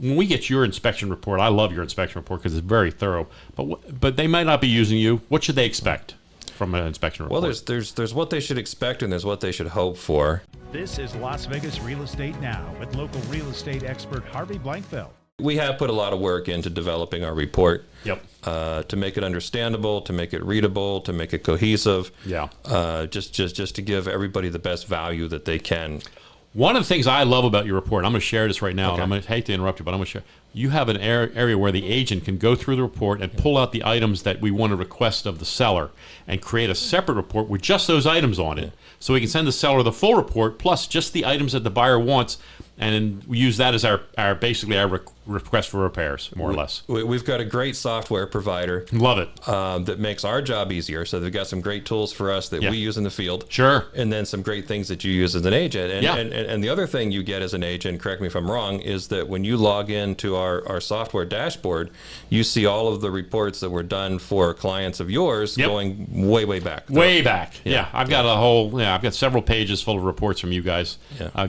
when we get your inspection report, I love your inspection report because it's very thorough. But they might not be using you. What should they expect from an inspection report? Well, there's what they should expect and there's what they should hope for. This is Las Vegas Real Estate Now with local real estate expert Harvey Blankfeld. We have put a lot of work into developing our report. Yep. To make it understandable, to make it readable, to make it cohesive. Yeah. Just to give everybody the best value that they can. One of the things I love about your report, I'm going to share this right now, Okay. and I'm going to hate to interrupt you, but I'm going to share. You have an area where the agent can go through the report and pull out the items that we want to request of the seller and create a separate report with just those items on it. So we can send the seller the full report plus just the items that the buyer wants, and we use that as our request for repairs, more or less. We've got a great software provider. Love it. That makes our job easier. So they've got some great tools for us that we use in the field. Sure. And then some great things that you use as an agent. And, Yeah. and the other thing you get as an agent, correct me if I'm wrong, is that when you log into our software dashboard, you see all of the reports that were done for clients of yours going way, way back. Way back. Yeah. I've got I've got several pages full of reports from you guys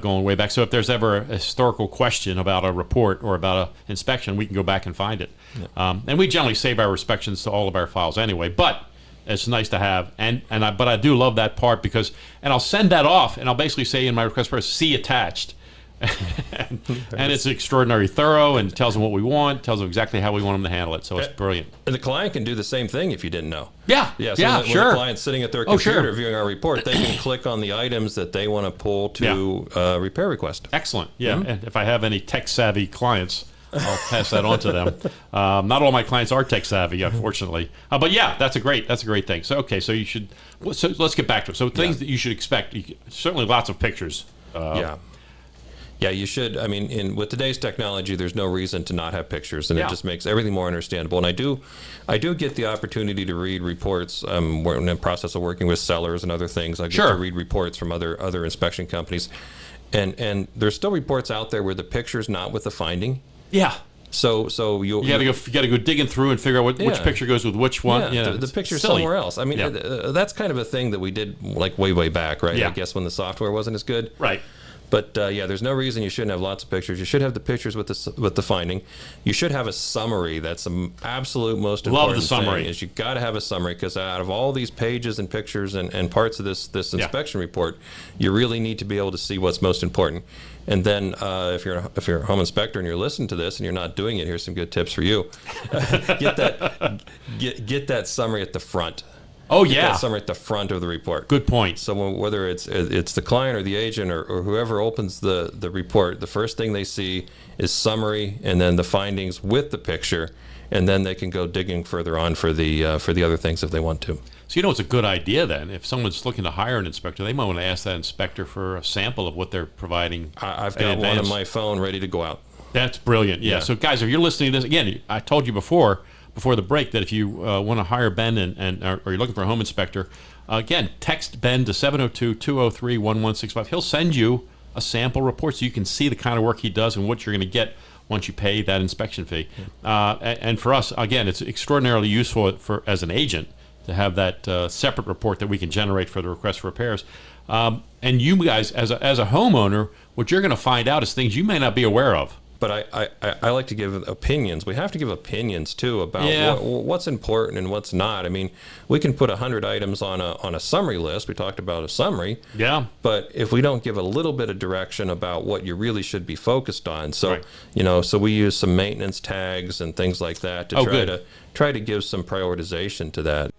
going way back. So if there's ever a historical question about a report or about a inspection, we can go back and find it. And we generally save our inspections to all of our files anyway, but it's nice to have. But I do love that part because, and I'll send that off and I'll basically say in my request for see attached. and it's extraordinarily thorough and tells them what we want, tells them exactly how we want them to handle it. So it's brilliant. And the client can do the same thing if you didn't know. Yeah. So when sure. the client's sitting at their computer viewing our report, they can click on the items that they want to pull to repair request. Excellent. Yeah. And if I have any tech savvy clients, I'll pass that on to them. Not all my clients are tech savvy, unfortunately. But yeah, that's a great thing. So so you should. So let's get back to it. So things that you should expect. Certainly, lots of pictures. Yeah, you should. I mean, with today's technology, there's no reason to not have pictures, and it just makes everything more understandable. And I do get the opportunity to read reports. We're in the process of working with sellers and other things. I get to read reports from other inspection companies, and there's still reports out there where the picture's not with the finding. Yeah. So you got to go digging through and figure out which picture goes with which one. Yeah, the picture's somewhere else. I mean, that's kind of a thing that we did like way back, right? Yeah. I guess when the software wasn't as good. Right. But there's no reason you shouldn't have lots of pictures. You should have the pictures with the finding. You should have a summary. That's the absolute most important Love the summary. thing. Is you got to have a summary, because out of all these pages and pictures and parts of this inspection report, you really need to be able to see what's most important. And then if you're a home inspector and you're listening to this and you're not doing it, here's some good tips for you. Get that summary at the front. Oh, Get yeah. that summary at the front of the report. Good point. So whether it's the client or the agent or whoever opens the report, the first thing they see is summary and then the findings with the picture, and then they can go digging further on for the other things if they want to. So it's a good idea then. If someone's looking to hire an inspector, they might want to ask that inspector for a sample of what they're providing. I've got one on my phone ready to go out. That's brilliant. Yeah. So guys, if you're listening to this, again, I told you before the break that if you want to hire Ben or you're looking for a home inspector, again, text Ben to 702-203-1165. He'll send you a sample report so you can see the kind of work he does and what you're going to get once you pay that inspection fee. And for us, again, it's extraordinarily useful as an agent to have that separate report that we can generate for the request for repairs. And you guys, as a homeowner, what you're going to find out is things you may not be aware of. But I like to give opinions. We have to give opinions too about what's important and what's not. I mean, we can put 100 items on a summary list. We talked about a summary. Yeah. But if we don't give a little bit of direction about what you really should be focused on, so we use some maintenance tags and things like that to try to give some prioritization to that.